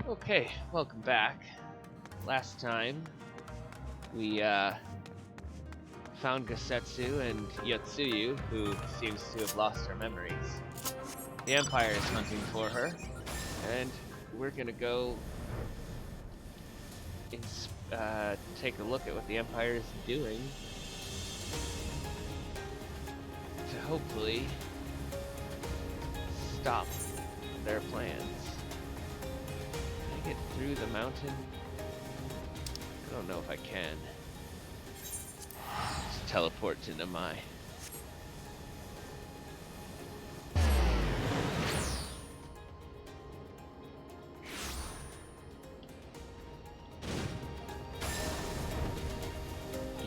Okay, welcome back. Last time, we found Gasetsu and Yotsuyu, who seems to have lost her memories. The Empire is hunting for her, and we're gonna go take a look at what the Empire is doing to hopefully stop their plans. Can I get through the mountain? I don't know if I can. Just teleport to Namai.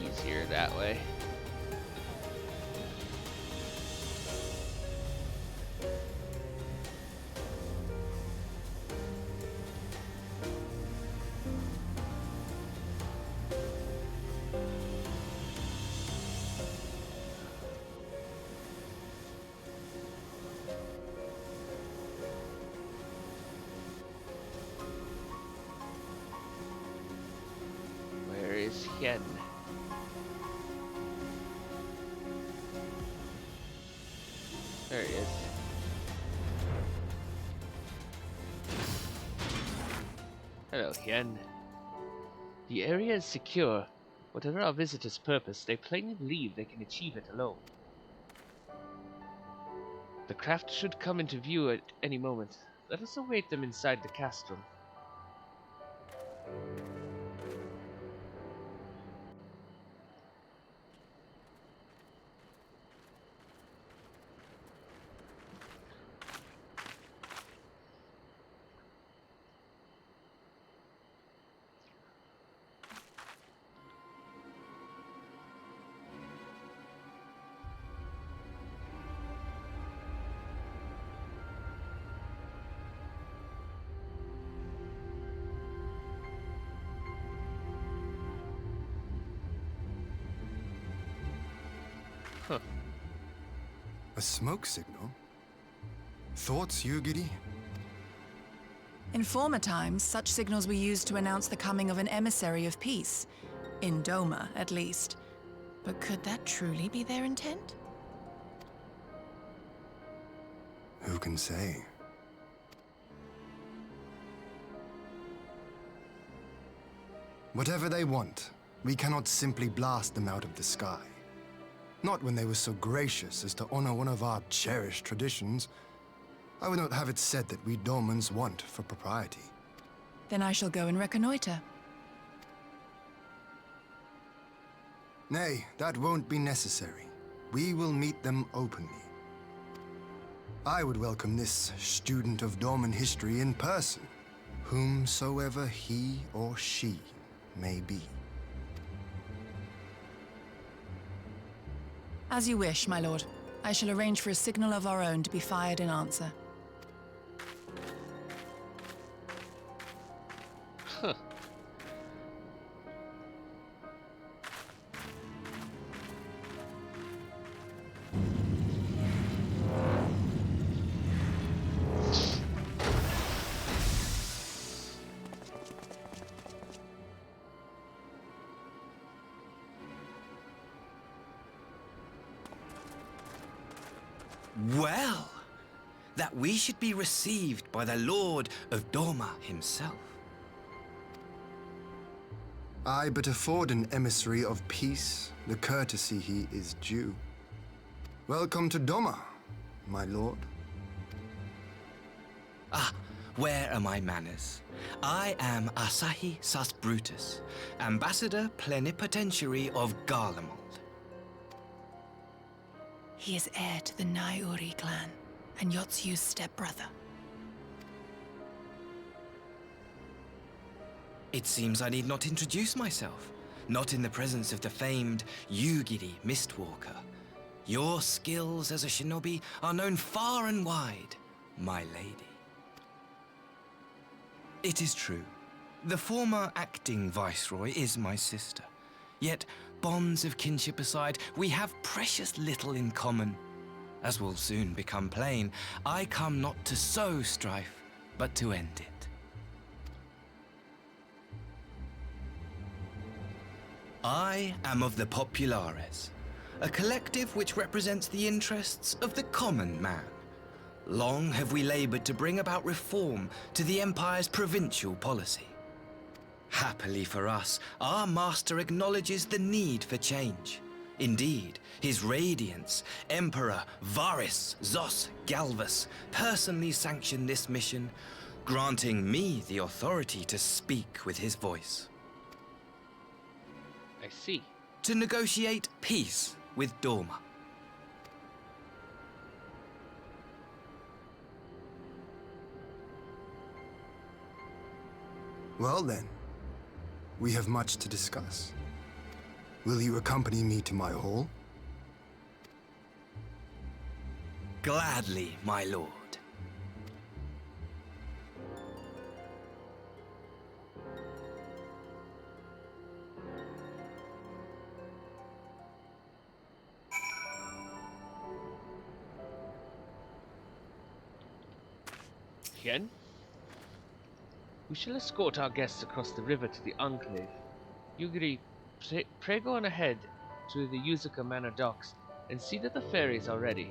Easier that way. Where is Hien? There he is. Hello, Hien. The area is secure. Whatever our visitors' purpose, they plainly believe they can achieve it alone. The craft should come into view at any moment. Let us await them inside the castrum. Huh. A smoke signal? Thoughts, Yugiri? In former times, such signals were used to announce the coming of an emissary of peace. In Doma, at least. But could that truly be their intent? Who can say? Whatever they want, we cannot simply blast them out of the sky. Not when they were so gracious as to honor one of our cherished traditions. I would not have it said that we Domans want for propriety. Then I shall go and reconnoiter. Nay, that won't be necessary. We will meet them openly. I would welcome this student of Doman history in person, whomsoever he or she may be. As you wish, my lord. I shall arrange for a signal of our own to be fired in answer. Huh. Well, that we should be received by the Lord of Doma himself. I but afford an emissary of peace the courtesy he is due. Welcome to Doma, my lord. Ah, where are my manners? I am Asahi Sus Brutus, Ambassador Plenipotentiary of Garlemald. He is heir to the Naiuri clan, and Yotsuyu's stepbrother. It seems I need not introduce myself, not in the presence of the famed Yugiri Mistwalker. Your skills as a shinobi are known far and wide, my lady. It is true. The former acting viceroy is my sister. Yet, bonds of kinship aside, we have precious little in common. As will soon become plain, I come not to sow strife, but to end it. I am of the Populares, a collective which represents the interests of the common man. Long have we labored to bring about reform to the Empire's provincial policy. Happily for us, our master acknowledges the need for change. Indeed, His Radiance, Emperor Varys Zos Galvus, personally sanctioned this mission, granting me the authority to speak with his voice. I see. To negotiate peace with Doma. Well then, we have much to discuss. Will you accompany me to my hall? Gladly, my lord. Again? We shall escort our guests across the river to the Enclave. Yugiri, pray go on ahead to the Yuzuka Manor docks and see that the ferries are ready.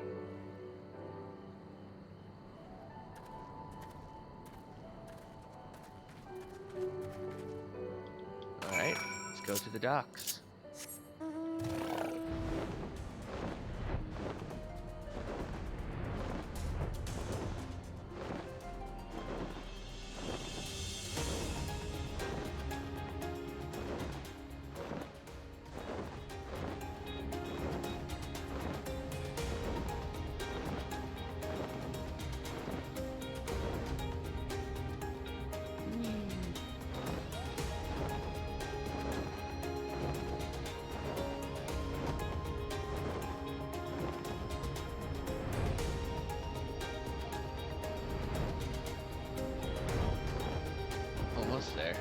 Alright, let's go to the docks. Almost there.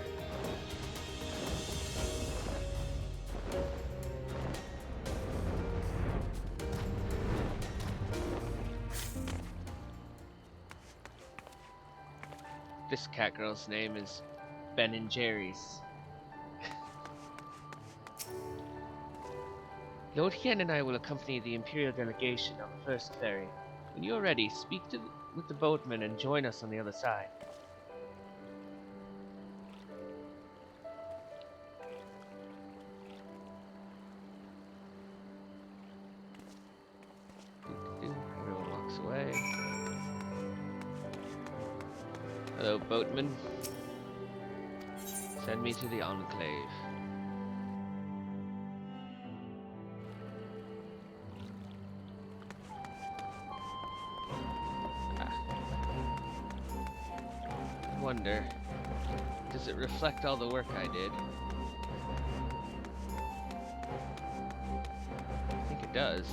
This cat girl's name is Ben and Jerry's. Lord Hien and I will accompany the Imperial delegation on the first ferry. When you're ready, speak with the boatman and join us on the other side. Everyone walks away. Hello, boatman. Send me to the Enclave. I wonder, does it reflect all the work I did? I think it does.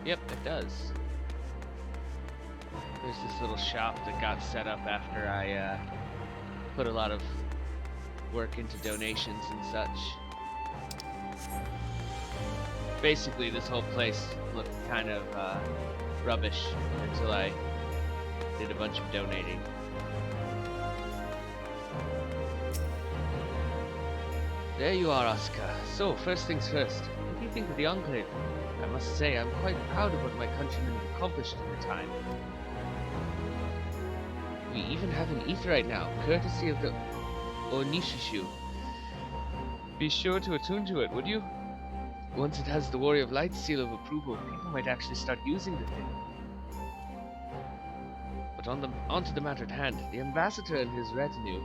Yep, it does. There's this little shop that got set up after I put a lot of work into donations and such. Basically, this whole place looked kind of rubbish until I did a bunch of donating. There you are, Asuka. So, first things first, what do you think of the Enclave? I must say, I'm quite proud of what my countrymen have accomplished in their time. We even have an aetheryte now, courtesy of the Onishishu. Be sure to attune to it, would you? Once it has the Warrior of Light seal of approval, people might actually start using the thing. But onto the matter at hand, the ambassador and his retinue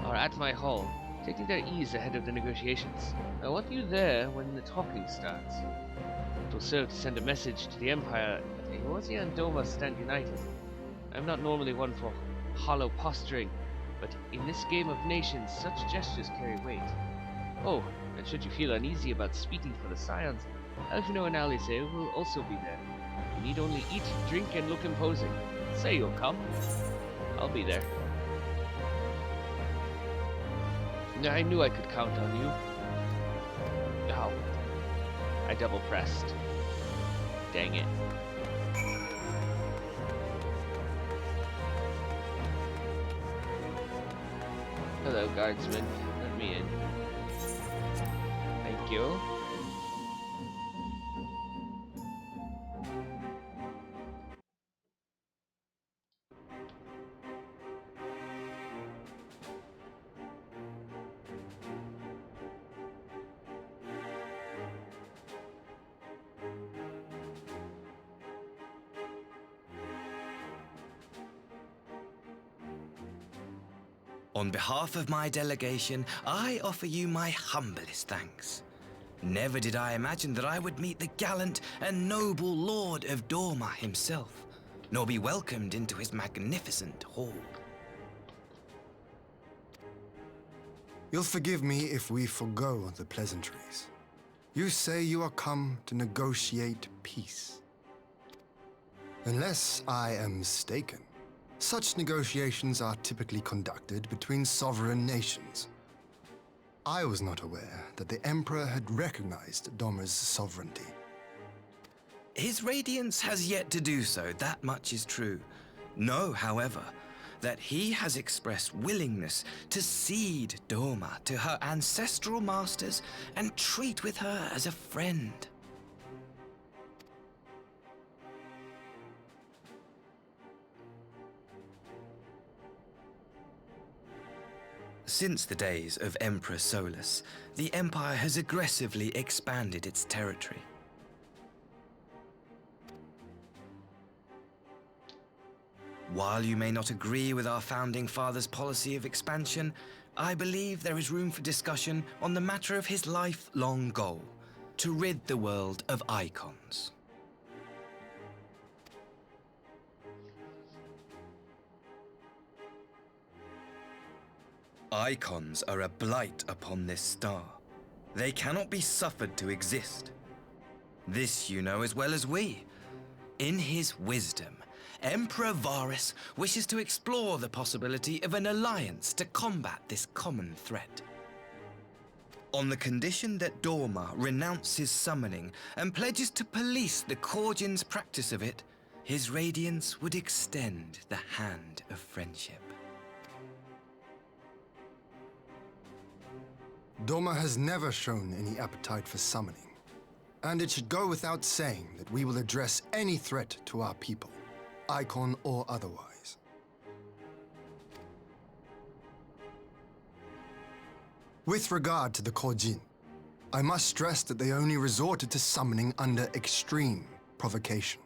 are at my hall, taking their ease ahead of the negotiations. I want you there when the talking starts. It will serve to send a message to the Empire that Eorzea and Doma stand united. I am not normally one for hollow posturing, but in this game of nations, such gestures carry weight. Oh, and should you feel uneasy about speaking for the Scions, Elfino and Alice will also be there. You need only eat, drink, and look imposing. Say you'll come. I'll be there. I knew I could count on you. Ow. I double pressed. Dang it. Hello, guardsman. Let me in. Thank you. On behalf of my delegation, I offer you my humblest thanks. Never did I imagine that I would meet the gallant and noble Lord of Dorma himself, nor be welcomed into his magnificent hall. You'll forgive me if we forgo the pleasantries. You say you are come to negotiate peace. Unless I am mistaken, such negotiations are typically conducted between sovereign nations. I was not aware that the Emperor had recognized Dorma's sovereignty. His Radiance has yet to do so, that much is true. Know, however, that he has expressed willingness to cede Dorma to her ancestral masters and treat with her as a friend. Since the days of Emperor Solus, the Empire has aggressively expanded its territory. While you may not agree with our founding father's policy of expansion, I believe there is room for discussion on the matter of his lifelong goal, to rid the world of icons. Icons are a blight upon this star. They cannot be suffered to exist. This you know as well as we. In his wisdom, Emperor Varus wishes to explore the possibility of an alliance to combat this common threat. On the condition that Dorma renounces summoning and pledges to police the Korgians' practice of it, his Radiance would extend the hand of friendship. Dorma has never shown any appetite for summoning, and it should go without saying that we will address any threat to our people, icon or otherwise. With regard to the Korjin, I must stress that they only resorted to summoning under extreme provocation.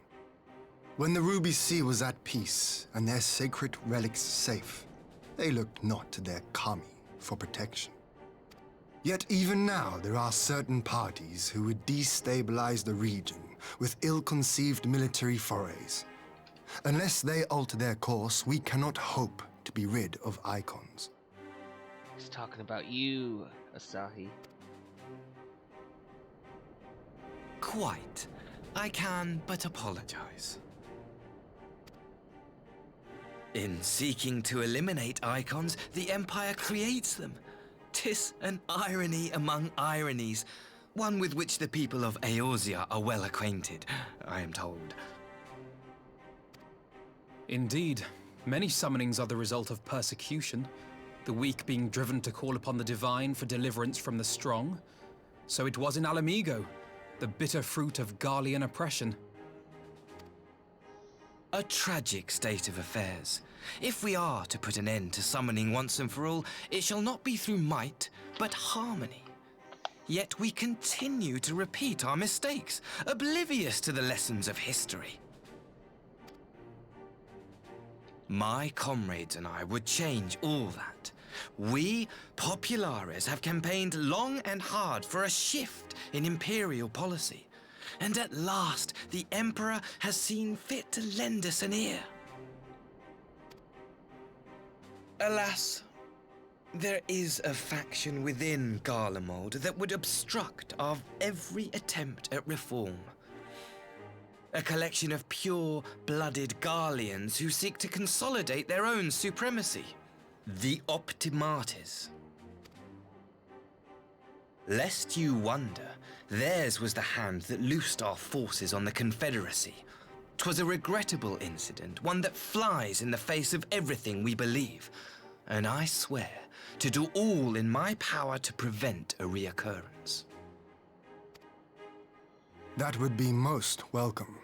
When the Ruby Sea was at peace and their sacred relics safe, they looked not to their kami for protection. Yet even now, there are certain parties who would destabilize the region with ill-conceived military forays. Unless they alter their course, we cannot hope to be rid of icons. He's talking about you, Asahi. Quite. I can but apologize. In seeking to eliminate icons, the Empire creates them. 'Tis an irony among ironies, one with which the people of Eorzea are well acquainted, I am told. Indeed, many summonings are the result of persecution, the weak being driven to call upon the divine for deliverance from the strong. So it was in Alamigo, the bitter fruit of Garlean oppression. A tragic state of affairs. If we are to put an end to summoning once and for all, it shall not be through might, but harmony. Yet we continue to repeat our mistakes, oblivious to the lessons of history. My comrades and I would change all that. We, Populares, have campaigned long and hard for a shift in imperial policy. And at last, the Emperor has seen fit to lend us an ear. Alas, there is a faction within Garlemald that would obstruct our every attempt at reform. A collection of pure-blooded Garleans who seek to consolidate their own supremacy. The Optimates. Lest you wonder, theirs was the hand that loosed our forces on the Confederacy. 'Twas a regrettable incident, one that flies in the face of everything we believe, and I swear to do all in my power to prevent a reoccurrence. That would be most welcome.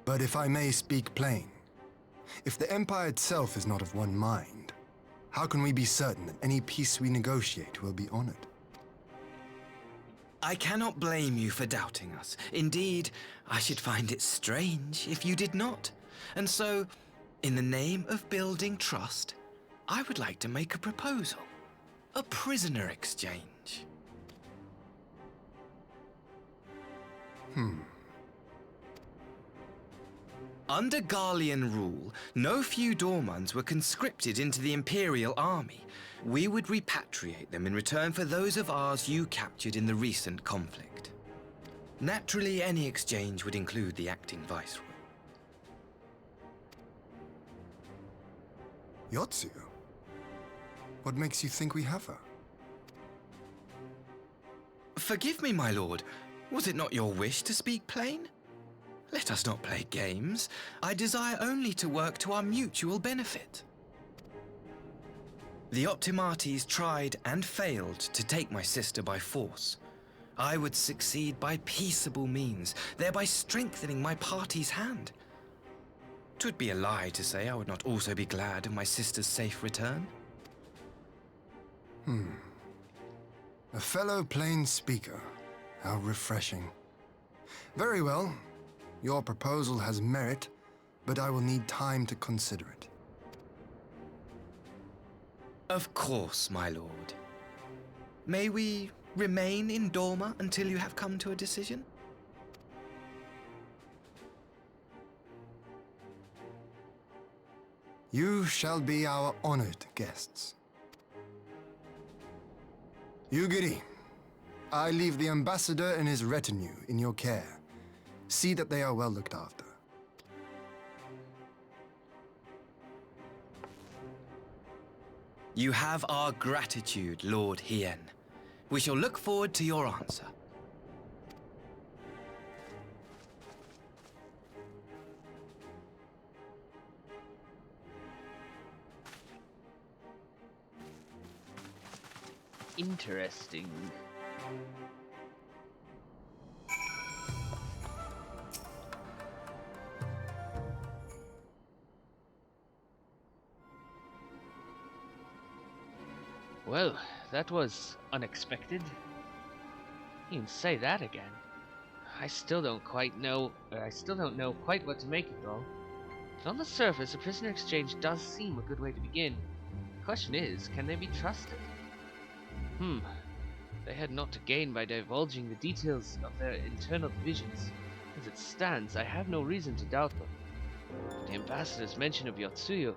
But if I may speak plain, if the Empire itself is not of one mind, how can we be certain that any peace we negotiate will be honored? I cannot blame you for doubting us. Indeed, I should find it strange if you did not. And so, in the name of building trust, I would like to make a proposal. A prisoner exchange. Under Garlean rule, no few Dormans were conscripted into the Imperial Army. We would repatriate them in return for those of ours you captured in the recent conflict. Naturally, any exchange would include the acting Viceroy. Yotsu? What makes you think we have her? Forgive me, my lord. Was it not your wish to speak plain? Let us not play games. I desire only to work to our mutual benefit. The Optimates tried and failed to take my sister by force. I would succeed by peaceable means, thereby strengthening my party's hand. 'Twould be a lie to say I would not also be glad of my sister's safe return. A fellow plain speaker. How refreshing. Very well. Your proposal has merit, but I will need time to consider it. Of course, my lord. May we remain in Dorma until you have come to a decision? You shall be our honored guests. Yugiri, I leave the ambassador and his retinue in your care. See that they are well looked after. You have our gratitude, Lord Hien. We shall look forward to your answer. Interesting. Well, that was unexpected. You can say that again. I still don't know quite what to make of it all. But on the surface, a prisoner exchange does seem a good way to begin. The question is, can they be trusted? They had not to gain by divulging the details of their internal divisions. As it stands, I have no reason to doubt them. But the ambassador's mention of Yotsuyo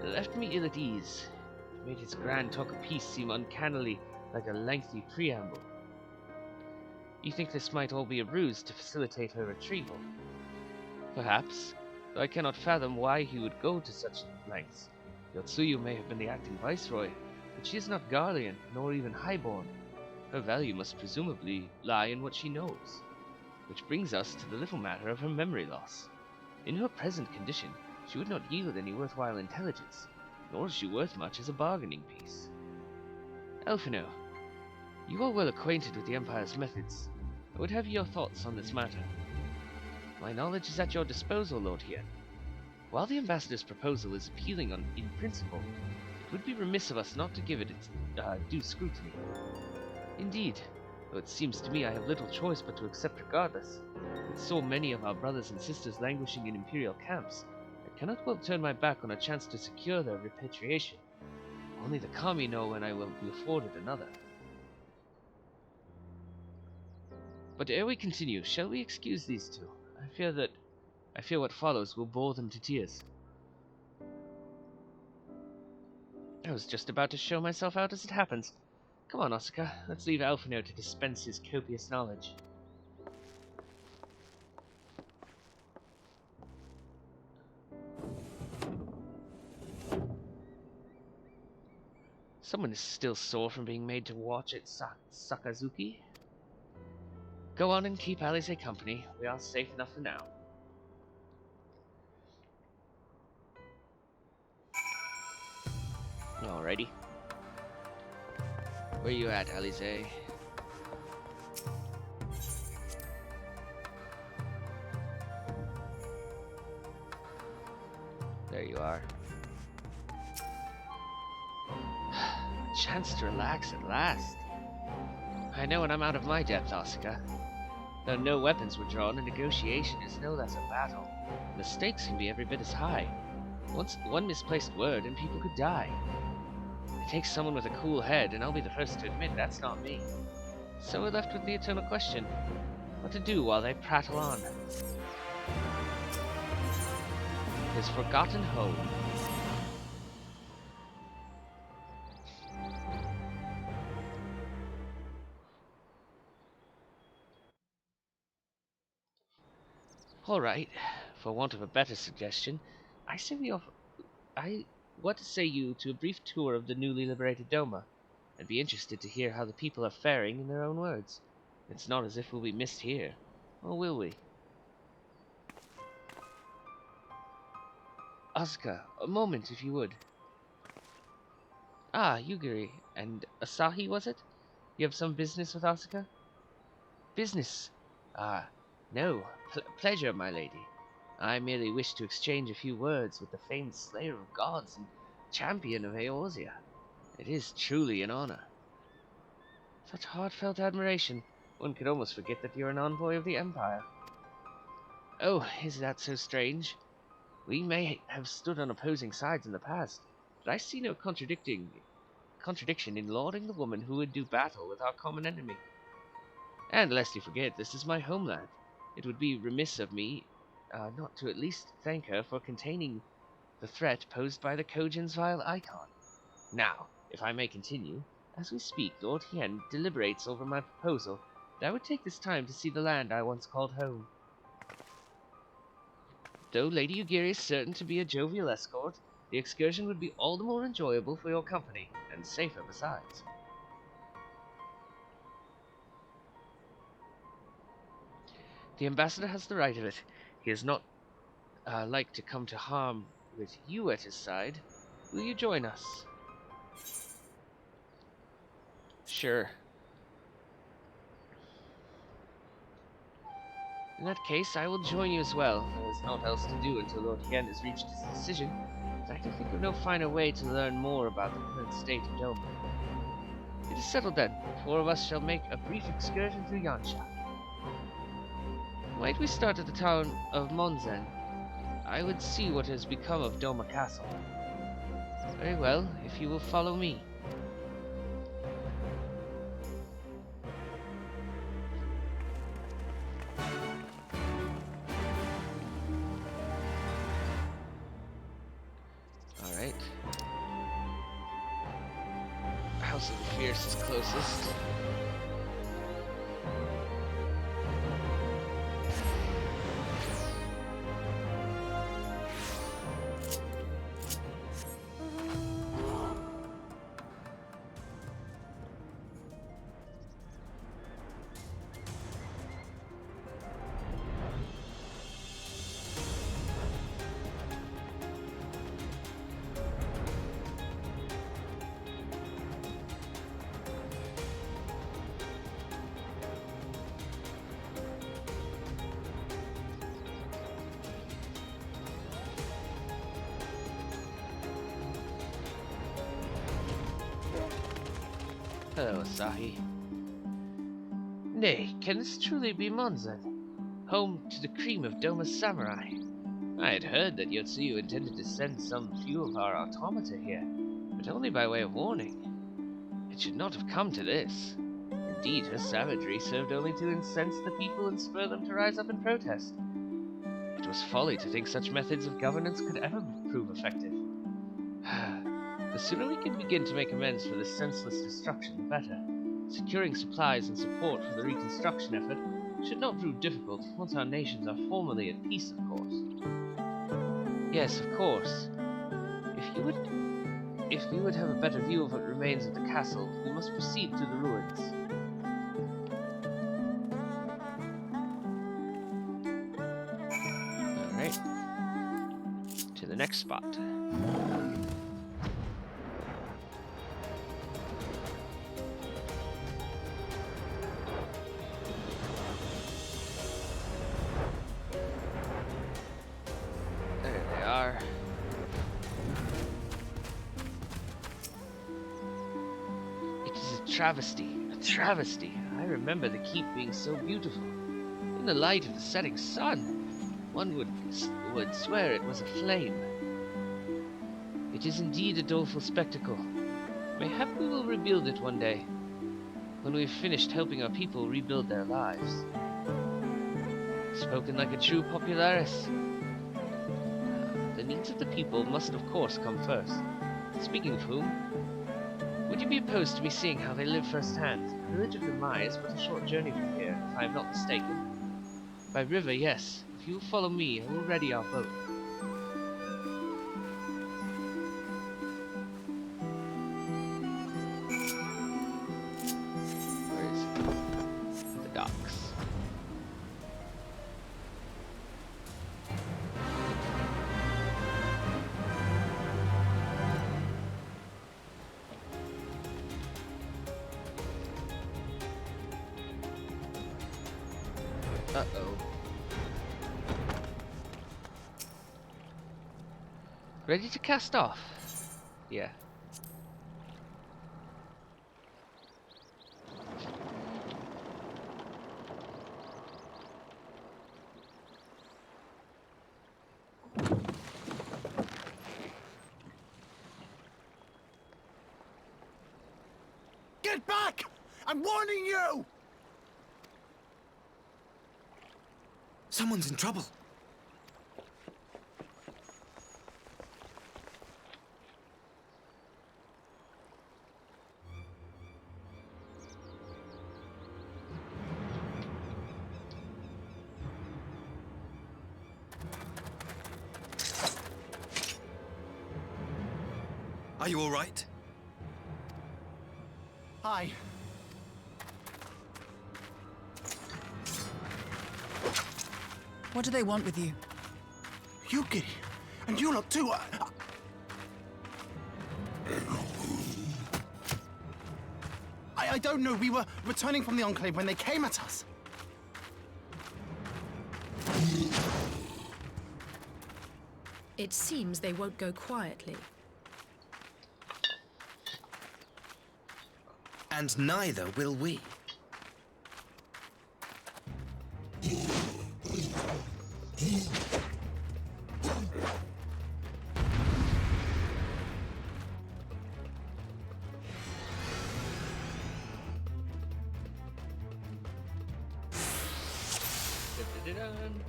left me ill at ease. It made his grand talk of peace seem uncannily like a lengthy preamble. You think this might all be a ruse to facilitate her retrieval? Perhaps, though I cannot fathom why he would go to such lengths. Yotsuyu may have been the acting viceroy, but she is not Garlean, nor even highborn. Her value must presumably lie in what she knows. Which brings us to the little matter of her memory loss. In her present condition, she would not yield any worthwhile intelligence, nor is she worth much as a bargaining piece. Elfino, you are well acquainted with the Empire's methods. I would have your thoughts on this matter. My knowledge is at your disposal, Lord Hien. While the Ambassador's proposal is appealing in principle, it would be remiss of us not to give it its due scrutiny. Indeed, though it seems to me I have little choice but to accept regardless, with so many of our brothers and sisters languishing in Imperial camps, I cannot well turn my back on a chance to secure their repatriation. Only the Kami know when I will be afforded another. But ere we continue, shall we excuse these two? I fear what follows will bore them to tears. I was just about to show myself out as it happens. Come on, Osaka, let's leave Alphino to dispense his copious knowledge. Someone is still sore from being made to watch at Sakazuki. Go on and keep Alice company. We are safe enough for now. Alrighty. Where you at, Alice? There you are. Chance to relax at last. I know when I'm out of my depth, Asuka. Though no weapons were drawn, a negotiation is no less a battle. The stakes can be every bit as high. Once one misplaced word and people could die. It takes someone with a cool head, and I'll be the first to admit that's not me. So we're left with the eternal question. What to do while they prattle on? His forgotten home. Alright, for want of a better suggestion, I say we offer... what say you to a brief tour of the newly liberated Doma? I'd be interested to hear how the people are faring in their own words. It's not as if we'll be missed here. Or will we? Asuka, a moment if you would. Ah, Yugiri. And Asahi, was it? You have some business with Asuka? Business? Ah, no. Pleasure, my lady. I merely wish to exchange a few words with the famed slayer of gods and champion of Eorzea. It is truly an honor. Such heartfelt admiration. One could almost forget that you're an envoy of the Empire. Oh, is that so strange? We may have stood on opposing sides in the past, but I see no contradiction in lauding the woman who would do battle with our common enemy. And lest you forget, this is my homeland. It would be remiss of me not to at least thank her for containing the threat posed by the Kojin's vile icon. Now, if I may continue, as we speak, Lord Hien deliberates over my proposal that I would take this time to see the land I once called home. Though Lady Yugiri is certain to be a jovial escort, the excursion would be all the more enjoyable for your company, and safer besides. The ambassador has the right of it. He is not like to come to harm with you at his side. Will you join us? Sure. In that case, I will join you as well. There is naught else to do until Lord Hien has reached his decision, but I can think of no finer way to learn more about the current state of Doma. It is settled then. The four of us shall make a brief excursion through Yansha. Might we start at the town of Monzen? I would see what has become of Doma Castle. Very well, if you will follow me. Alright. House of the Fierce is closest. Hello, Asahi. Nay, can this truly be Monzen? Home to the cream of Doma's samurai. I had heard that Yotsuyu intended to send some few of our automata here, but only by way of warning. It should not have come to this. Indeed, her savagery served only to incense the people and spur them to rise up and protest. It was folly to think such methods of governance could ever prove effective. The sooner we can begin to make amends for this senseless destruction, the better. Securing supplies and support for the reconstruction effort should not prove difficult once our nations are formally at peace, of course. Yes, of course. If you would if we would have a better view of what remains of the castle, we must proceed to the ruins. Alright. To the next spot. There they are. It is a travesty, a travesty. I remember the keep being so beautiful. In the light of the setting sun, one would swear it was aflame. It is indeed a doleful spectacle. Mayhap we will rebuild it one day, when we've finished helping our people rebuild their lives. Spoken like a true popularis. The needs of the people must of course come first. Speaking of whom, would you be opposed to me seeing how they live firsthand? The village of Demai is but a short journey from here, if I am not mistaken. By river, yes. If you will follow me, I will ready our boat. Where is it? The docks. Uh-oh. Ready to cast off? Yeah. Get back! I'm warning you! Someone's in trouble. Are you all right? Hi. What do they want with you? Yuki, and you lot too. I don't know. We were returning from the Enclave when they came at us. It seems they won't go quietly. And neither will we. Dun-dun-dun-dun.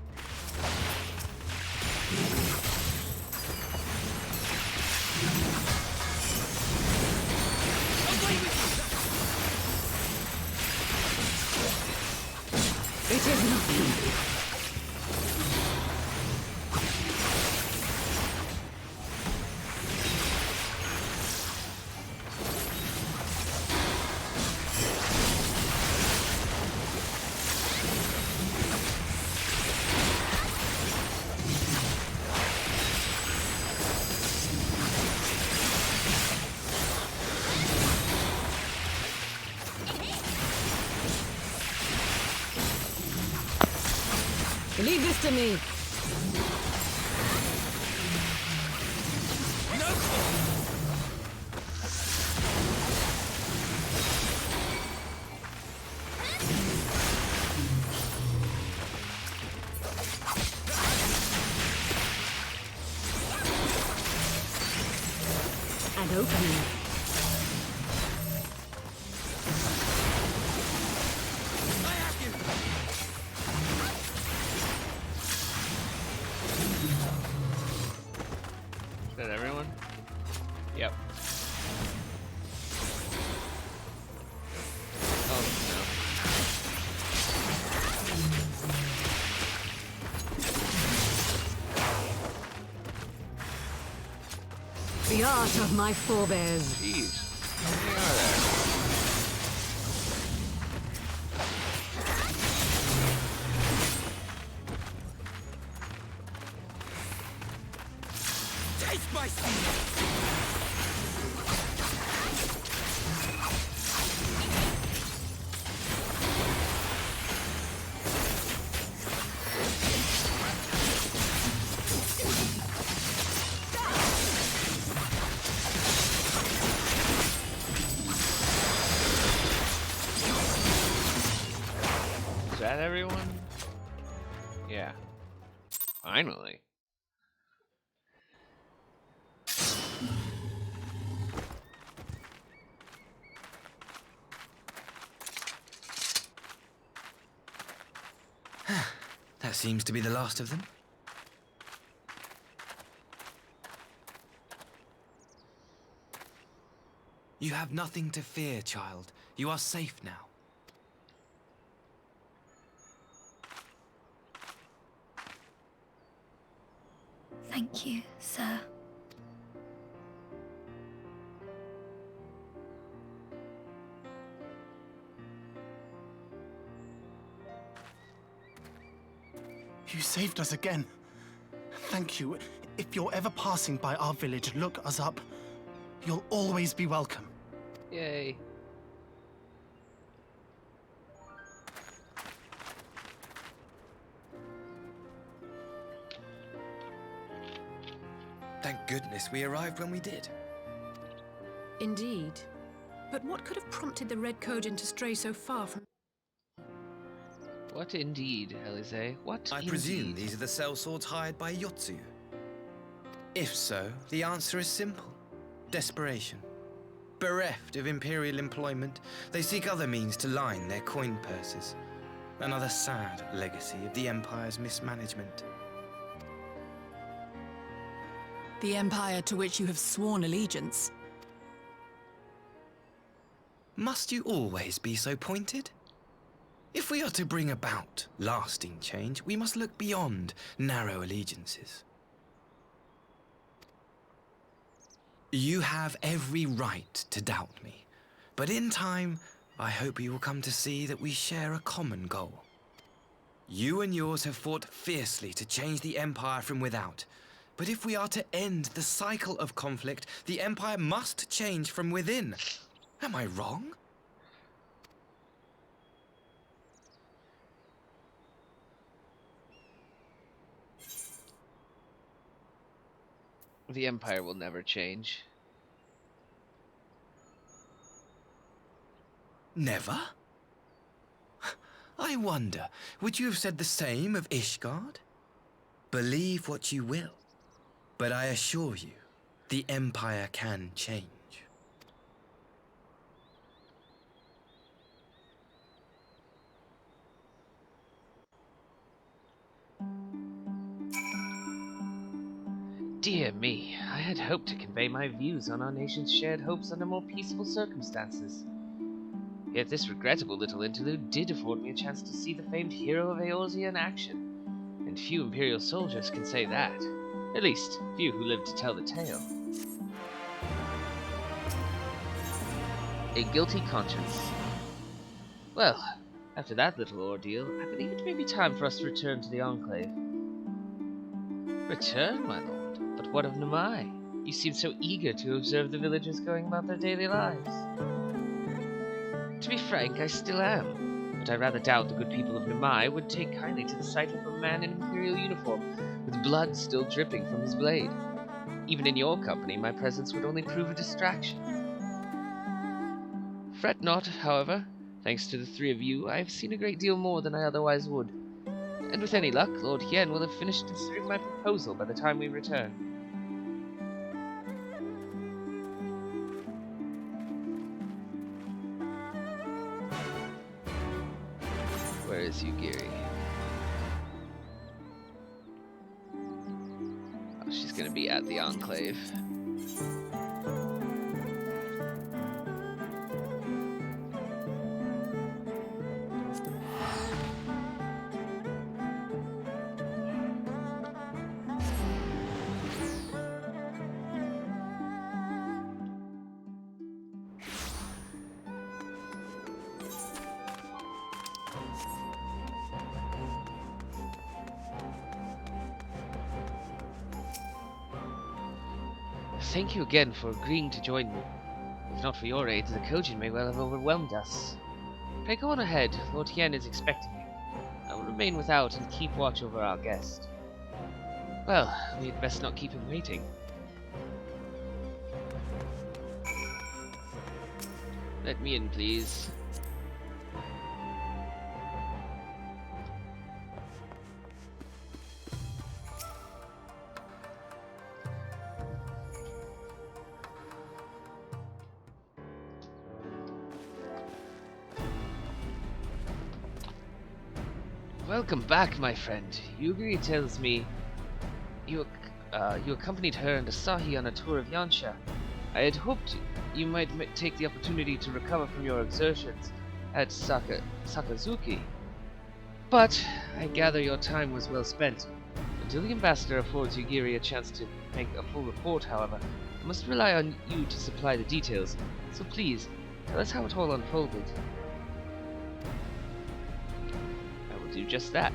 It is nothing. Leave this to me. An opening. the art of my forebears. Jeez. How many are there? Taste my seed! Is that everyone? Yeah. Finally. That seems to be the last of them. You have nothing to fear, child. You are safe now. Thank you, sir. You saved us again. Thank you. If you're ever passing by our village, look us up. You'll always be welcome. Yay. Thank goodness we arrived when we did. Indeed. But what could have prompted the Red Kojin to stray so far from... What indeed, Elise? What I indeed? presume these are the sellswords hired by Yotsu. If so, the answer is simple. Desperation. Bereft of imperial employment, they seek other means to line their coin purses. Another sad legacy of the Empire's mismanagement. The Empire to which you have sworn allegiance. Must you always be so pointed? If we are to bring about lasting change, we must look beyond narrow allegiances. You have every right to doubt me, but in time, I hope you will come to see that we share a common goal. You and yours have fought fiercely to change the Empire from without, but if we are to end the cycle of conflict, the Empire must change from within. Am I wrong? The Empire will never change. Never? I wonder, would you have said the same of Ishgard? Believe what you will, but I assure you, the Empire can change. Dear me, I had hoped to convey my views on our nation's shared hopes under more peaceful circumstances. Yet this regrettable little interlude did afford me a chance to see the famed hero of Eorzea in action, and few Imperial soldiers can say that. At least, few who live to tell the tale. A guilty conscience. Well, after that little ordeal, I believe it may be time for us to return to the Enclave. Return, my lord? But what of Namai? You seem so eager to observe the villagers going about their daily lives. To be frank, I still am, but I rather doubt the good people of Namai would take kindly to the sight of a man in Imperial uniform, with blood still dripping from his blade. Even in your company, my presence would only prove a distraction. Fret not, however. Thanks to the three of you, I have seen a great deal more than I otherwise would. And with any luck, Lord Hien will have finished considering my proposal by the time we return. Where is Yugiri? Oh, she's gonna be at the Enclave. thank you again for agreeing to join me. If not for your aid, the Kojin may well have overwhelmed us. Pray go on ahead, Lord Hien is expecting you. I will remain without and keep watch over our guest. Well, we had best not keep him waiting. Let me in, please. Welcome back, my friend. Yugiri tells me you accompanied her and Asahi on a tour of Yansha. I had hoped you might take the opportunity to recover from your exertions at Sakazuki. But I gather your time was well spent. Until the ambassador affords Yugiri a chance to make a full report, however, I must rely on you to supply the details. So please, tell us how it all unfolded. I will do just that.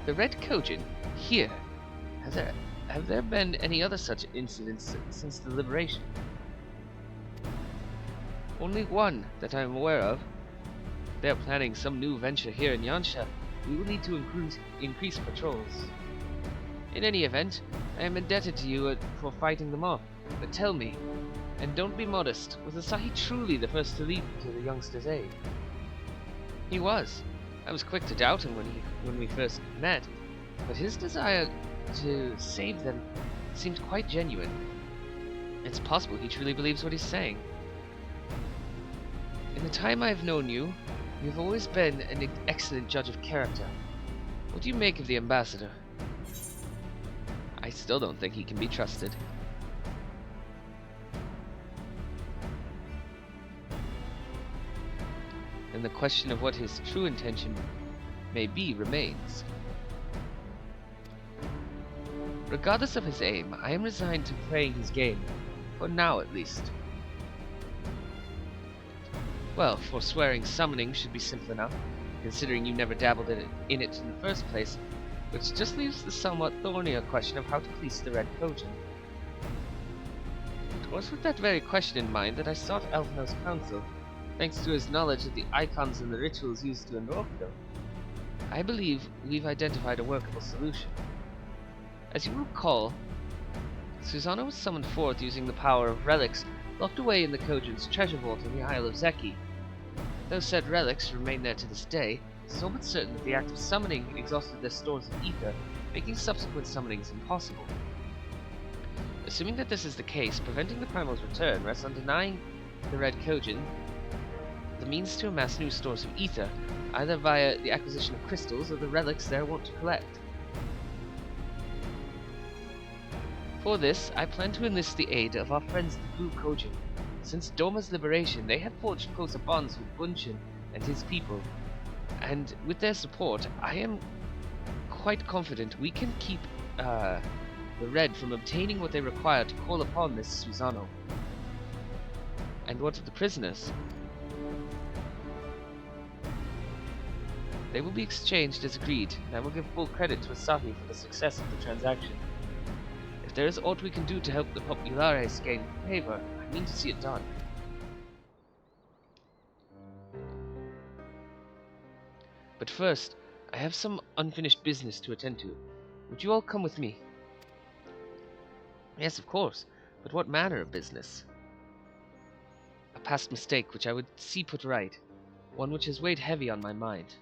The Red Kojin, here. Have there been any other such incidents since the liberation? Only one that I am aware of. If they are planning some new venture here in Yansha, we will need to increase patrols. In any event, I am indebted to you for fighting them off. But tell me, and don't be modest, was Asahi truly the first to leap to the youngster's aid? He was. I was quick to doubt him when we first met, but his desire to save them seemed quite genuine. It's possible he truly believes what he's saying. In the time I've known you, you've always been an excellent judge of character. What do you make of the ambassador? I still don't think he can be trusted. And the question of what his true intention may be remains. Regardless of his aim, I am resigned to playing his game, for now at least. Well, forswearing summoning should be simple enough, considering you never dabbled in it in the first place, which just leaves the somewhat thornier question of how to fleece the Red Kojin. It was with that very question in mind that I sought Elfino's counsel, thanks to his knowledge of the icons and the rituals used to invoke them. I believe we've identified a workable solution. As you recall, Susanna was summoned forth using the power of relics locked away in the Kojin's treasure vault in the Isle of Zeki. Though said relics remain there to this day, it's all but certain that the act of summoning exhausted their stores of ether, making subsequent summonings impossible. Assuming that this is the case, preventing the Primal's return rests on denying the Red Kojin the means to amass new stores of ether, either via the acquisition of crystals or the relics they're wont to collect. For this, I plan to enlist the aid of our friends the Blue Kojin. Since Doma's liberation, they have forged closer bonds with Bunshin and his people, and with their support, I am quite confident we can keep the Red from obtaining what they require to call upon this Susanoo. And what of the prisoners? They will be exchanged as agreed, and I will give full credit to Asahi for the success of the transaction. If there is aught we can do to help the Populares gain favor, I mean to see it done. But first, I have some unfinished business to attend to. Would you all come with me? Yes, of course, but what manner of business? A past mistake which I would see put right, one which has weighed heavy on my mind.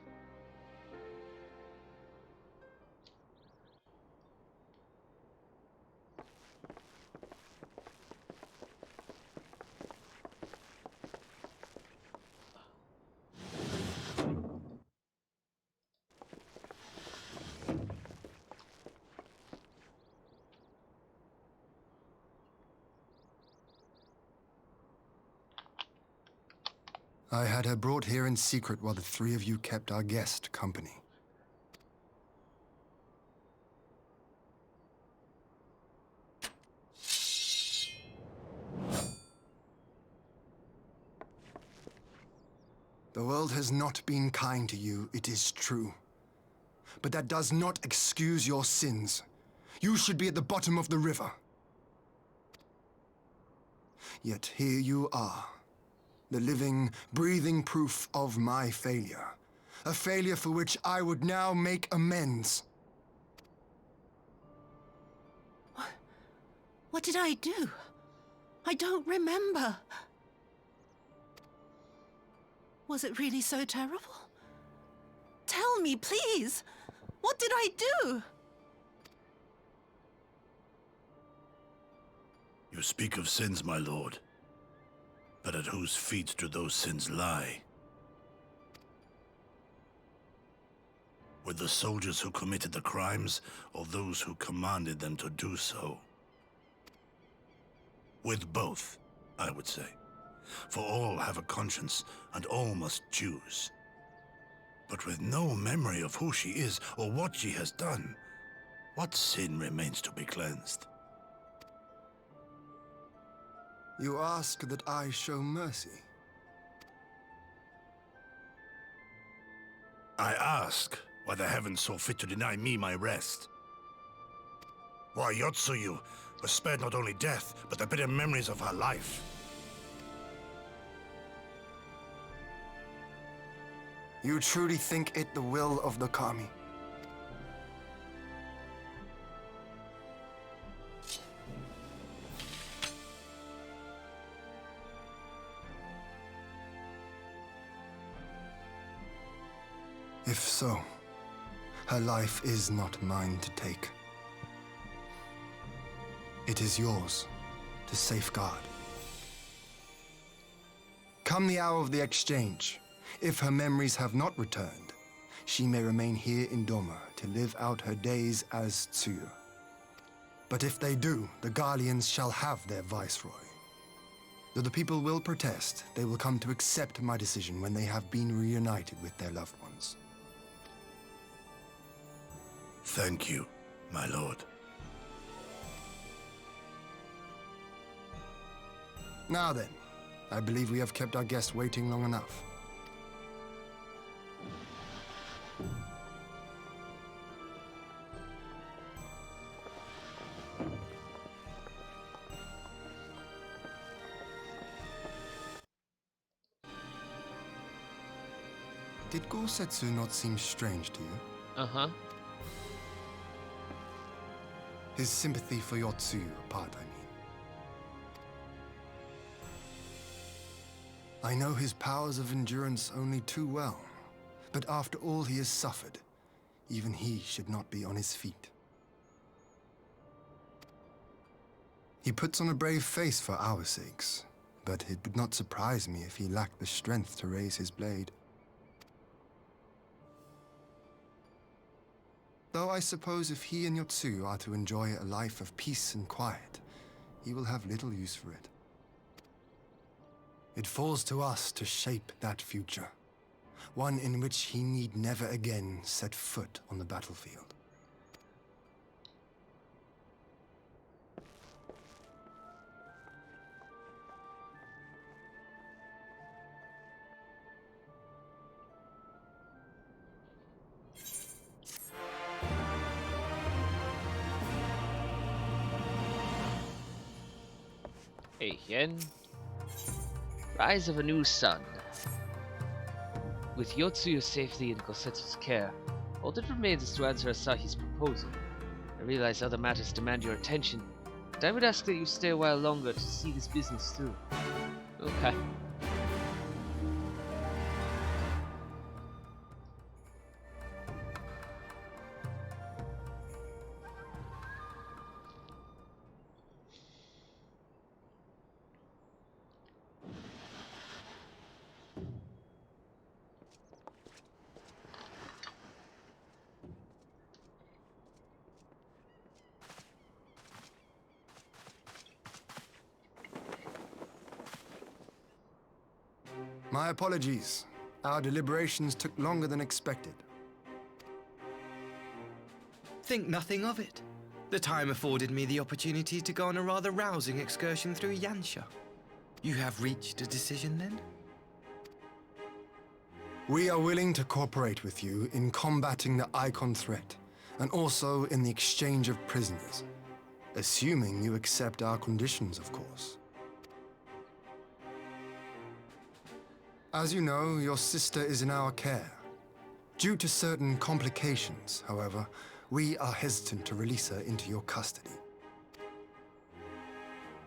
I had her brought here in secret while the three of you kept our guest company. The world has not been kind to you, it is true. but that does not excuse your sins. You should be at the bottom of the river. Yet here you are, the living, breathing proof of my failure. A failure for which I would now make amends. What did I do? I don't remember. Was it really so terrible? Tell me, please! What did I do? You speak of sins, my lord. But at whose feet do those sins lie? With the soldiers who committed the crimes, or those who commanded them to do so? With both, I would say. For all have a conscience, and all must choose. But with no memory of who she is, or what she has done, what sin remains to be cleansed? You ask that I show mercy. I ask why the heavens saw fit to deny me my rest. Why Yotsuyu was spared not only death, but the bitter memories of her life. You truly think it the will of the Kami? If so, her life is not mine to take. It is yours to safeguard. Come the hour of the exchange, if her memories have not returned, she may remain here in Doma to live out her days as Tsuyu. But if they do, the Guardians shall have their viceroy. Though the people will protest, they will come to accept my decision when they have been reunited with their loved ones. Thank you, my lord. Now then, I believe we have kept our guest waiting long enough. Did Gosetsu not seem strange to you? Uh-huh. His sympathy for Yotsuyu apart, I mean. I know his powers of endurance only too well, but after all he has suffered, even he should not be on his feet. He puts on a brave face for our sakes, but it would not surprise me if he lacked the strength to raise his blade. Though I suppose if he and Yotsuyu are to enjoy a life of peace and quiet, he will have little use for it. It falls to us to shape that future, one in which he need never again set foot on the battlefield. Hey, Yen. Rise of a new sun. With Yotsuyu's safety in Gosetsu's care, all that remains is to answer Asahi's proposal. I realize other matters demand your attention, but I would ask that you stay a while longer to see this business through. Okay. My apologies. Our deliberations took longer than expected. Think nothing of it. The time afforded me the opportunity to go on a rather rousing excursion through Yansha. You have reached a decision then? We are willing to cooperate with you in combating the Icon threat, and also in the exchange of prisoners. Assuming you accept our conditions, of course. As you know, your sister is in our care. Due to certain complications, however, we are hesitant to release her into your custody.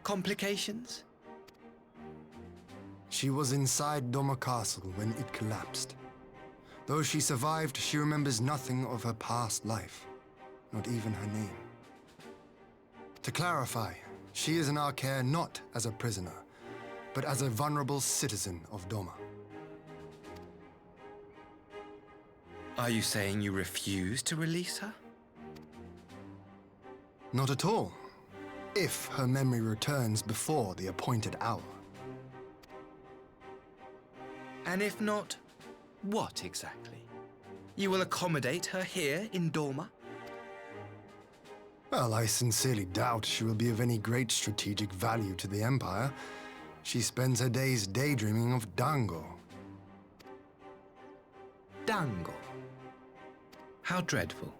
Complications? She was inside Doma Castle when it collapsed. Though she survived, she remembers nothing of her past life, not even her name. To clarify, she is in our care not as a prisoner, but as a vulnerable citizen of Doma. Are you saying you refuse to release her? Not at all, if her memory returns before the appointed hour. And if not, what exactly? You will accommodate her here in Doma? Well, I sincerely doubt she will be of any great strategic value to the Empire. She spends her days daydreaming of Dango. Dango? How dreadful.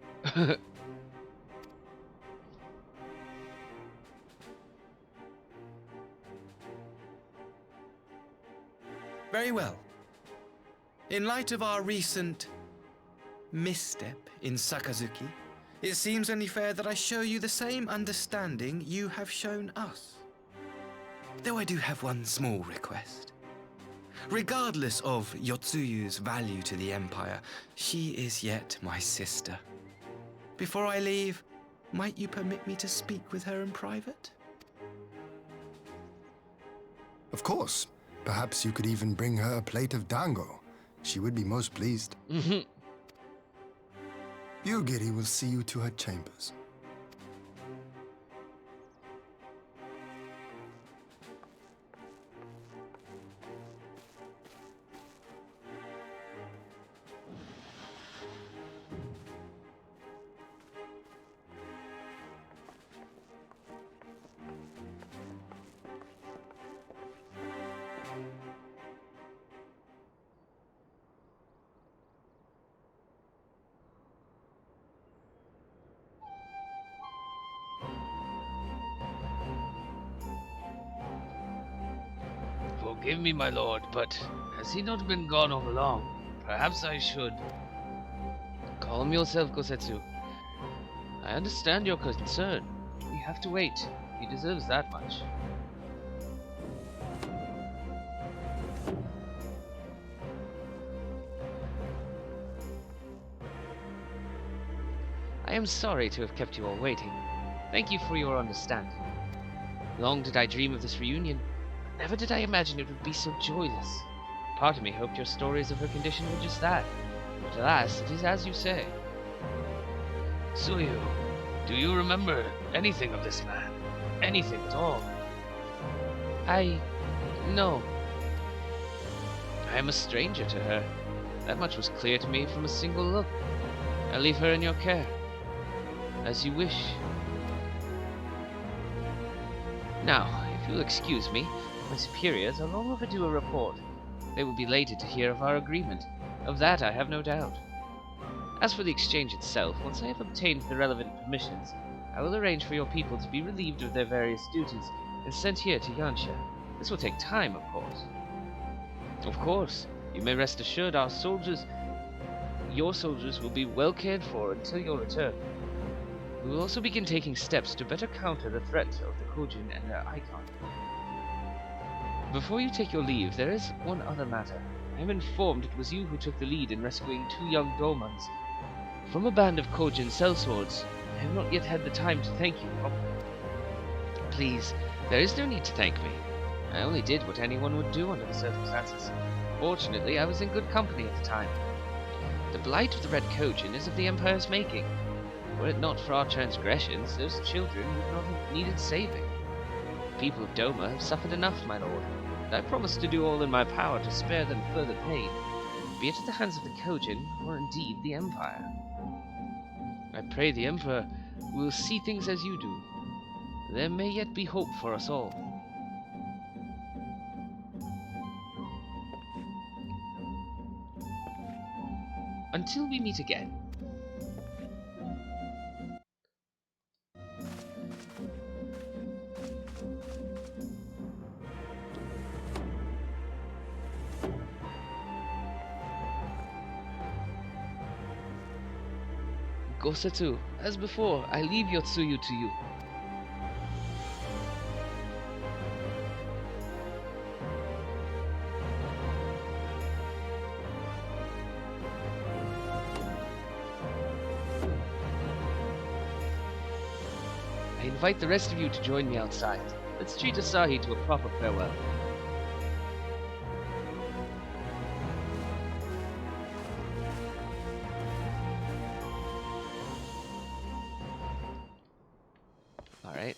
Very well. In light of our recent misstep in Sakazuki, it seems only fair that I show you the same understanding you have shown us. Though I do have one small request. Regardless of Yotsuyu's value to the Empire, she is yet my sister. Before I leave, might you permit me to speak with her in private? Of course. Perhaps you could even bring her a plate of dango. She would be most pleased. Yugiri will see you to her chambers. Forgive me, my lord, but has he not been gone all along? Perhaps I should. Calm yourself, Kosetsu. I understand your concern. We have to wait. He deserves that much. I am sorry to have kept you all waiting. Thank you for your understanding. Long did I dream of this reunion. Never did I imagine it would be so joyless. Part of me hoped your stories of her condition were just that. But alas, it is as you say. Suyu, do you remember anything of this man? Anything at all? No. I am a stranger to her. That much was clear to me from a single look. I leave her in your care. As you wish. Now, if you'll excuse me, my superiors are long overdue a report. They will be elated to hear of our agreement. Of that I have no doubt. As for the exchange itself, once I have obtained the relevant permissions, I will arrange for your people to be relieved of their various duties and sent here to Yansha. This will take time, of course. Of course, you may rest assured your soldiers will be well cared for until your return. We will also begin taking steps to better counter the threat of the Kojin and their Icon. Before you take your leave, there is one other matter. I am informed it was you who took the lead in rescuing 2 young Domans from a band of Kojin sellswords. I have not yet had the time to thank you properly. Please, there is no need to thank me. I only did what anyone would do under the circumstances. Fortunately, I was in good company at the time. The blight of the Red Kojin is of the Empire's making. Were it not for our transgressions, those children would not have needed saving. The people of Doma have suffered enough, my lord, and I promise to do all in my power to spare them further pain, be it at the hands of the Kojin, or indeed the Empire. I pray the Emperor will see things as you do. There may yet be hope for us all. Until we meet again. Gosatu, as before, I leave Yotsuyu to you. I invite the rest of you to join me outside. Let's treat Asahi to a proper farewell. Alright.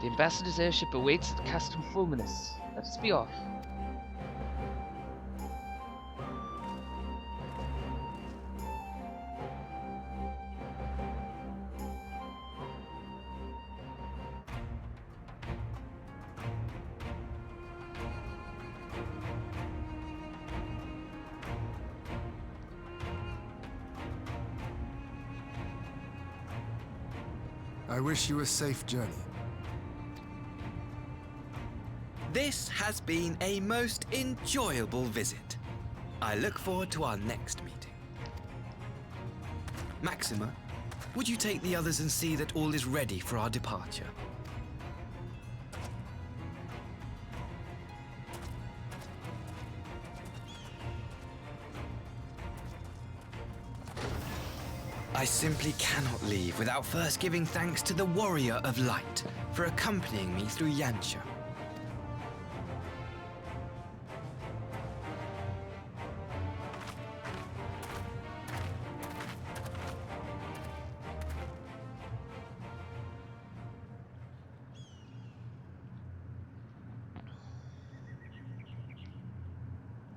The ambassador's airship awaits at Castle Fulminus. Let us be off. I wish you a safe journey. This has been a most enjoyable visit. I look forward to our next meeting. Maxima, would you take the others and see that all is ready for our departure? I simply cannot leave without first giving thanks to the Warrior of Light for accompanying me through Yansha.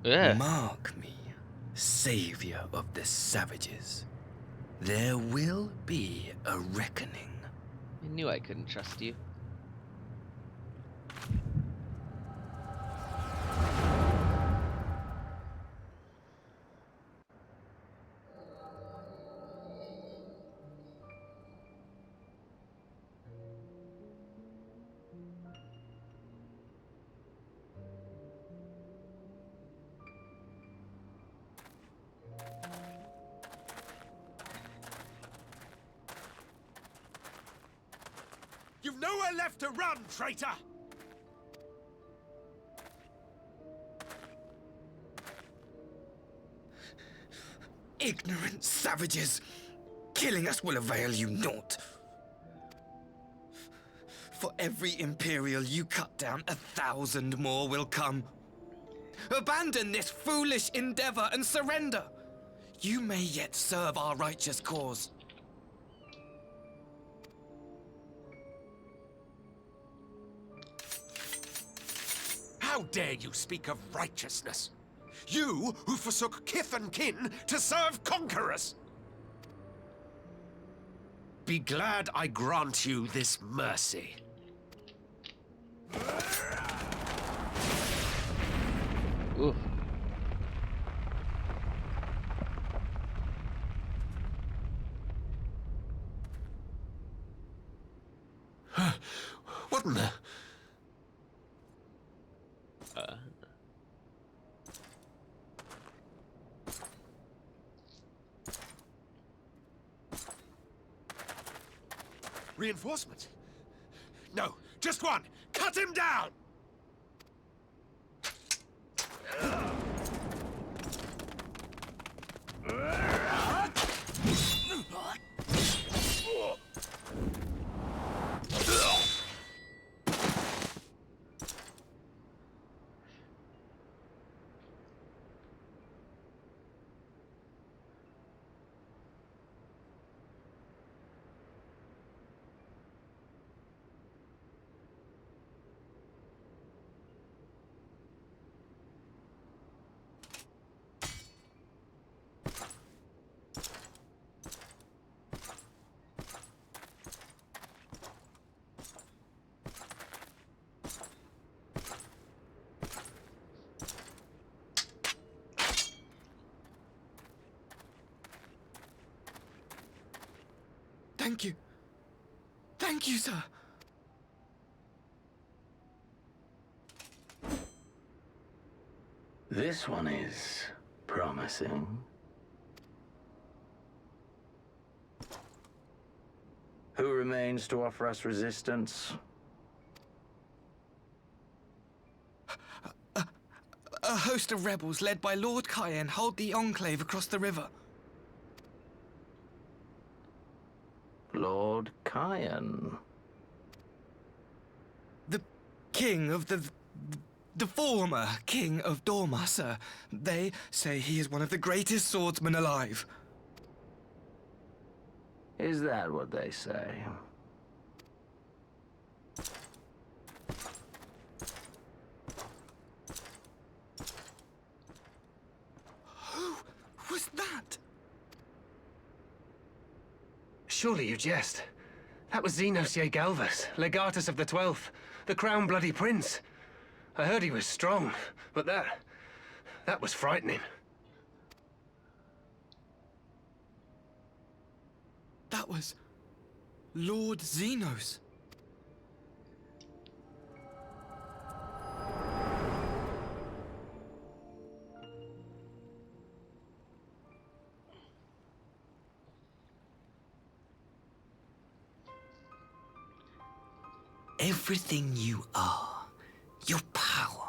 Yeah. Mark me, savior of the savages. There will be a reckoning. I knew I couldn't trust you. You've nowhere left to run, traitor! Ignorant savages! Killing us will avail you naught. For every Imperial you cut down, 1,000 more will come. Abandon this foolish endeavor and surrender. You may yet serve our righteous cause. How dare you speak of righteousness? You who forsook kith and kin to serve conquerors! Be glad I grant you this mercy. Ooh. What in the... Reinforcement? No, just one! Cut him down! Thank you. Thank you, sir. This one is promising. Who remains to offer us resistance? A host of rebels led by Lord Cayenne hold the Enclave across the river. Lord Cayenne? The king of the former king of Dorma, sir. They say he is one of the greatest swordsmen alive. Is that what they say? Who was that? Surely you jest. That was Xenos Galvus, legatus of the 12th, the Crown Bloody Prince. I heard he was strong, but that was frightening. That was Lord Xenos. Everything you are, your power,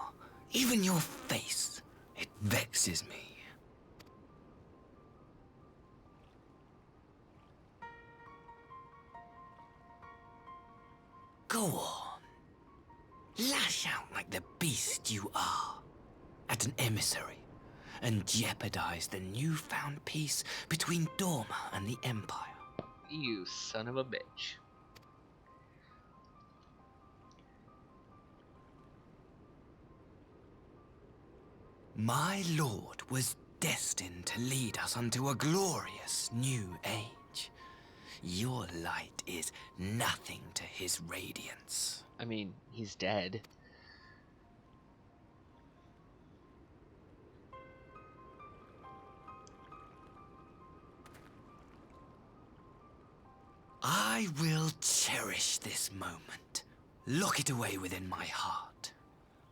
even your face, it vexes me. Go on. Lash out like the beast you are at an emissary and jeopardize the newfound peace between Dorma and the Empire. You son of a bitch. My lord was destined to lead us unto a glorious new age. Your light is nothing to his radiance. I mean, he's dead. I will cherish this moment, lock it away within my heart,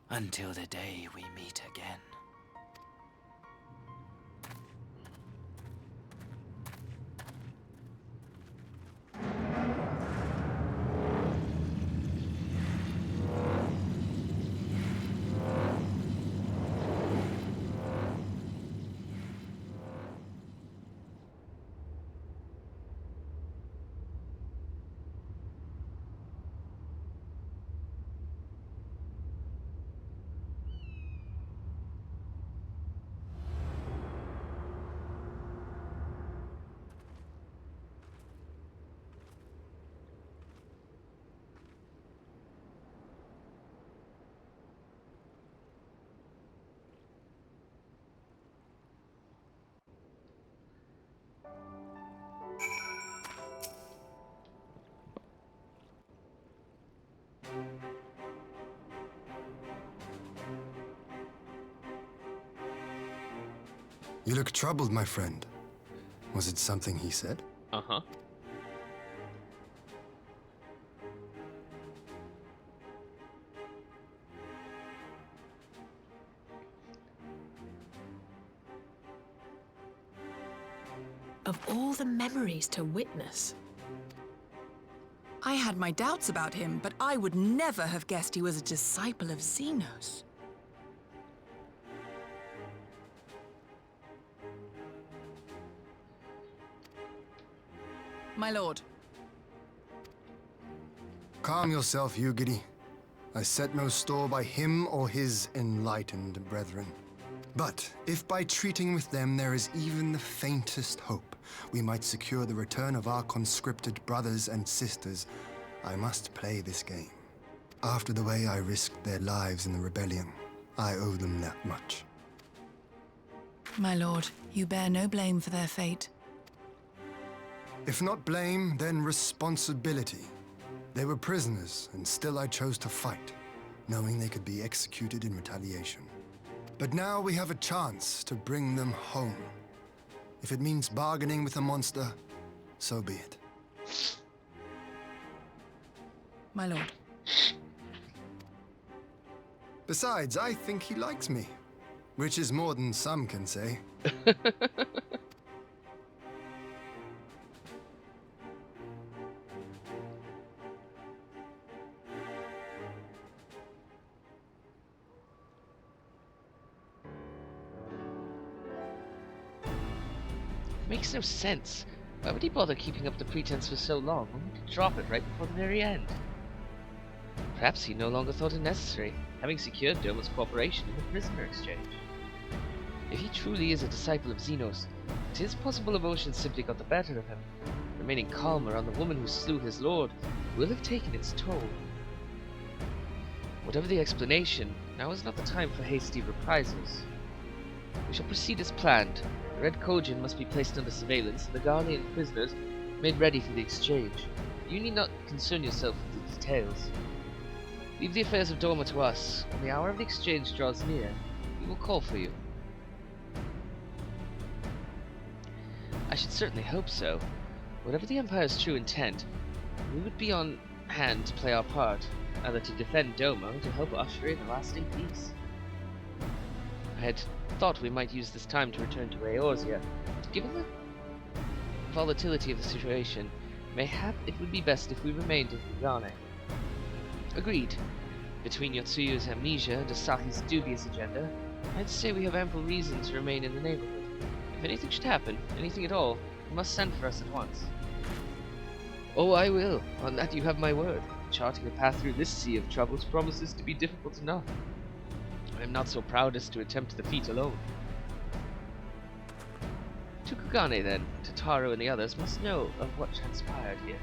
until the day we meet again. You look troubled, my friend. Was it something he said? Uh-huh. Of all the memories to witness. I had my doubts about him, but I would never have guessed he was a disciple of Xenos. My lord. Calm yourself, Ugidi. I set no store by him or his enlightened brethren. But if by treating with them there is even the faintest hope, we might secure the return of our conscripted brothers and sisters, I must play this game. After the way I risked their lives in the rebellion, I owe them that much. My lord, you bear no blame for their fate. If not blame, then responsibility. They were prisoners, and still I chose to fight, knowing they could be executed in retaliation. But now we have a chance to bring them home. If it means bargaining with a monster, so be it. My lord. Besides, I think he likes me, which is more than some can say. Makes no sense. Why would he bother keeping up the pretense for so long when we could drop it right before the very end? Perhaps he no longer thought it necessary, having secured Doma's cooperation in the prisoner exchange. If he truly is a disciple of Xenos, it is possible emotions simply got the better of him. Remaining calm around the woman who slew his lord will have taken its toll. Whatever the explanation, now is not the time for hasty reprisals. We shall proceed as planned. The Red Kojin must be placed under surveillance, and the Ghanaian prisoners made ready for the exchange. You need not concern yourself with the details. Leave the affairs of Doma to us. When the hour of the exchange draws near, we will call for you. I should certainly hope so. Whatever the Empire's true intent, we would be on hand to play our part, either to defend Doma or to help usher in a lasting peace. I had thought we might use this time to return to Eorzea. Given the volatility of the situation, mayhap it would be best if we remained in Kugane. Agreed. Between Yotsuyu's amnesia and Asahi's dubious agenda, I'd say we have ample reason to remain in the neighborhood. If anything should happen, anything at all, you must send for us at once. Oh, I will. On that you have my word. Charting a path through this sea of troubles promises to be difficult enough. I am not so proud as to attempt the feat alone. To Kugane, then. Tataru and the others must know of what transpired here.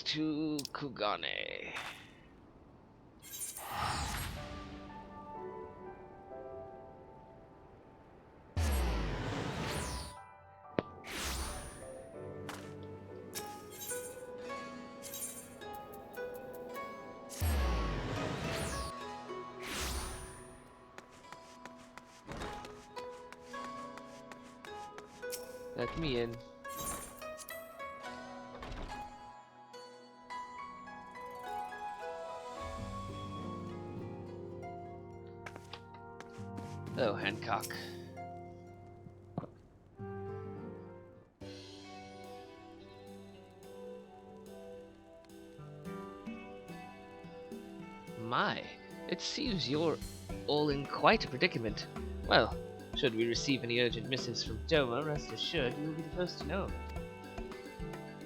To Kugane. Let me in. Oh, Hancock. My, it seems you're all in quite a predicament. Well, should we receive any urgent missives from Doma, rest assured you will be the first to know.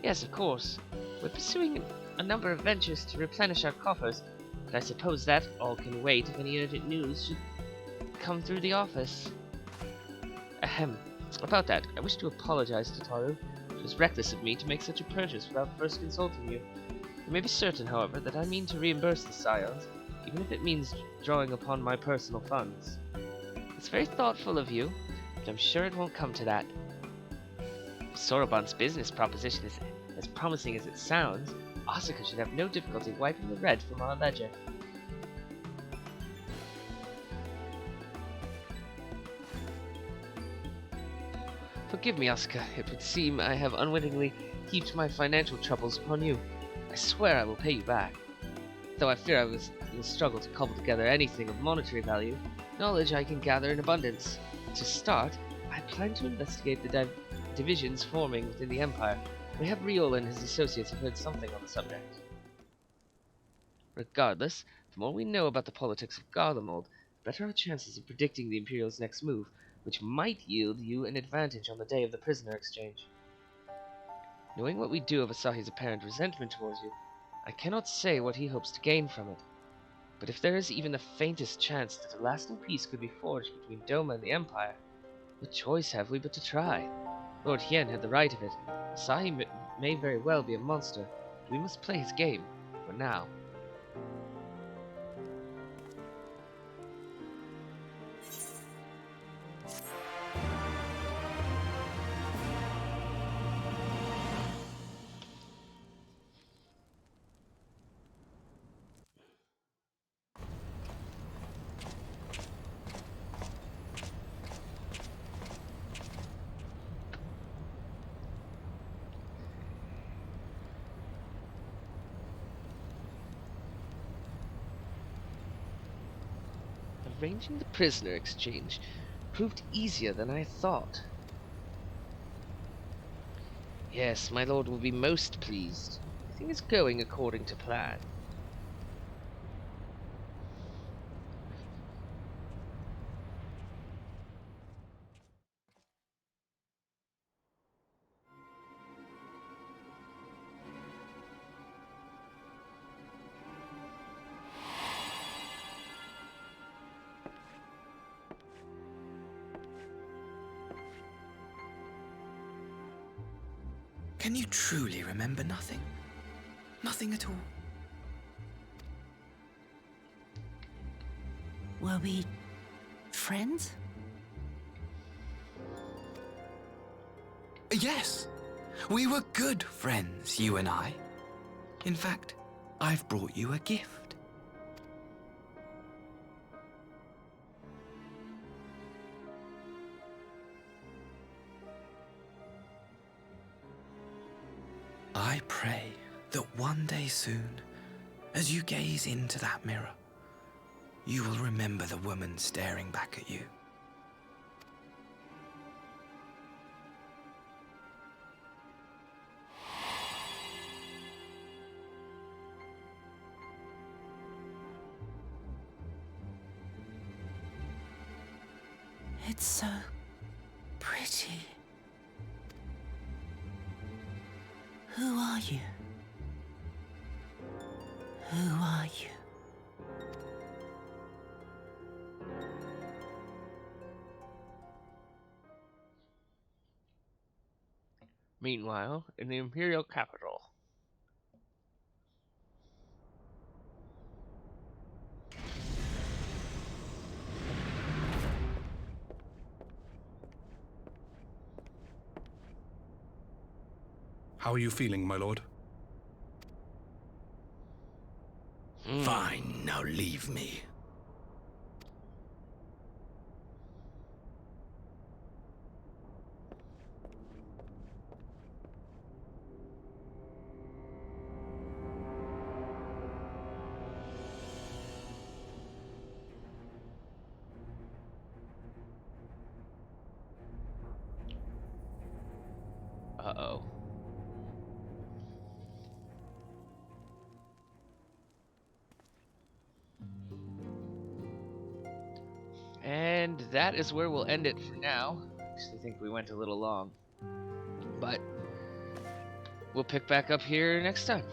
Yes, of course. We're pursuing a number of ventures to replenish our coffers, but I suppose that all can wait if any urgent news should come through the office. Ahem. About that, I wish to apologize to Taru. It was reckless of me to make such a purchase without first consulting you. You may be certain, however, that I mean to reimburse the Scions, even if it means drawing upon my personal funds. It's very thoughtful of you, but I'm sure it won't come to that. If Soroban's business proposition is as promising as it sounds, Asuka should have no difficulty wiping the red from our ledger. Forgive me, Asuka. It would seem I have unwittingly heaped my financial troubles upon you. I swear I will pay you back. Though I fear I was in a struggle to cobble together anything of monetary value, knowledge I can gather in abundance. To start, I plan to investigate the divisions forming within the Empire. We have Riol and his associates have heard something on the subject. Regardless, the more we know about the politics of Garlemald, the better our chances of predicting the Imperial's next move, which might yield you an advantage on the day of the prisoner exchange. Knowing what we do of Asahi's apparent resentment towards you, I cannot say what he hopes to gain from it. But if there is even the faintest chance that a lasting peace could be forged between Doma and the Empire, what choice have we but to try? Lord Hien had the right of it. Asahi may very well be a monster, but we must play his game, for now. arranging the prisoner exchange proved easier than I thought. Yes, my lord will be most pleased. Everything is going according to plan. Can you truly remember nothing? Nothing at all? Were we friends? Yes. We were good friends, you and I. In fact, I've brought you a gift. I pray that one day soon, as you gaze into that mirror, you will remember the woman staring back at you. It's so pretty. Who are you? Who are you? Meanwhile, in the Imperial capital. How are you feeling, my lord? Fine, now leave me. Uh-oh. And that is where we'll end it for now. I actually think we went a little long. But we'll pick back up here next time.